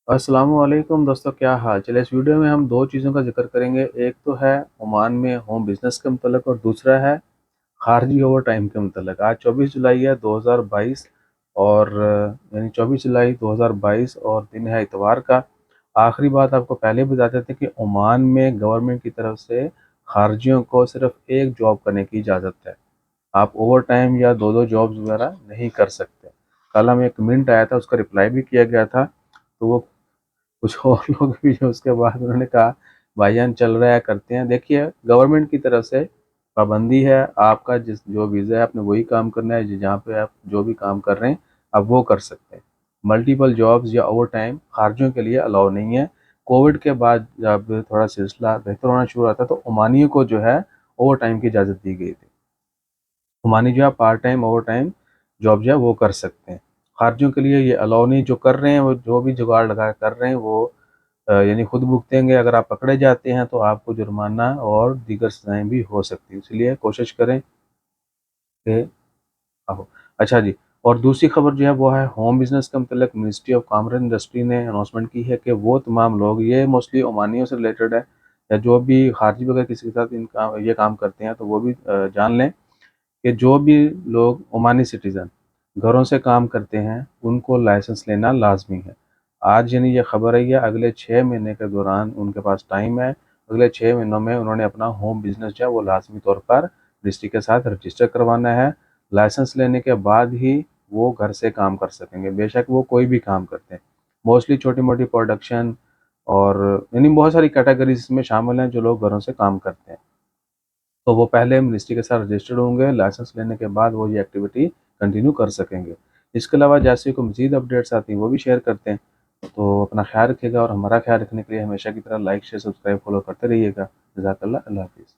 अस्सलाम वालेकुम दोस्तों, क्या हाल चले। इस वीडियो में हम दो चीज़ों का जिक्र करेंगे। एक तो है ओमान में होम बिजनेस के मतलब, और दूसरा है खारजी ओवर टाइम के मतलब। आज 24 जुलाई है 2022 और यानी 24 जुलाई 2022 और दिन है इतवार का। आखिरी बात आपको पहले बता देते हैं कि ओमान में गवर्नमेंट की तरफ से खारजियों को सिर्फ एक जॉब करने की इजाज़त है। आप ओवर टाइम या दो दो जॉब्स वगैरह नहीं कर सकते। कल हमें एक मिनट आया था, उसका रिप्लाई भी किया गया था, तो वो कुछ और लोग भी जो उसके बाद उन्होंने कहा भाईजान चल रहा है, करते हैं। देखिए, गवर्नमेंट की तरफ से पाबंदी है, आपका जिस जो वीज़ा है आपने वही काम करना है, जहाँ पे आप जो भी काम कर रहे हैं आप वो कर सकते हैं। मल्टीपल जॉब्स या ओवर टाइम खारजियों के लिए अलाउ नहीं है। कोविड के बाद जब थोड़ा सिलसिला बेहतर होना शुरू हुआ था तो ओमानियों को जो है ओवर टाइम की इजाज़त दी गई थी। ओमानी जो है part time over time job जो है वो कर सकते हैं। खारजियों के लिए ये अलाउ नहीं। जो कर रहे हैं वो जो भी जुगाड़ लगा कर रहे हैं वो यानी खुद भुगतेंगे। अगर आप पकड़े जाते हैं तो आपको जुर्माना और दीगर सज़ाएँ भी हो सकती हैं, इसलिए कोशिश करें कि आहो। अच्छा जी, और दूसरी खबर जो है वो है होम बिज़नेस के मतलब। मिनिस्ट्री ऑफ कॉमर्स इंडस्ट्री ने अनाउंसमेंट की है कि वो तमाम लोग, ये मोस्टली ओमानियों से रिलेटेड है या जो भी खारजी वगैरह किसी के साथ इनका ये काम करते हैं, तो वो भी जान लें कि जो भी लोग ओमानी सिटीज़न घरों से काम करते हैं उनको लाइसेंस लेना लाजमी है। आज यानी ये खबर आई है, अगले 6 महीने के दौरान उनके पास टाइम है। अगले 6 महीनों में उन्होंने अपना होम बिजनेस जो है वो लाजमी तौर पर डिस्ट्रिक्ट के साथ रजिस्टर करवाना है। लाइसेंस लेने के बाद ही वो घर से काम कर सकेंगे, बेशक वो कोई भी काम करते हैं। मोस्टली छोटी मोटी प्रोडक्शन और यानी बहुत सारी कैटेगरीज इसमें शामिल हैं जो लोग घरों से काम करते हैं। तो वो पहले मिनिस्ट्री के साथ रजिस्टर्ड होंगे, लाइसेंस लेने के बाद वो ये एक्टिविटी कंटिन्यू कर सकेंगे। इसके अलावा जैसे कोई मज़ीद अपडेट्स आती हैं वो भी शेयर करते हैं। तो अपना ख्याल रखिएगा और हमारा ख्याल रखने के लिए हमेशा की तरह लाइक शेयर सब्सक्राइब फॉलो करते रहिएगा। जज़ाकल्लाह, अल्लाह हाफ़िज़।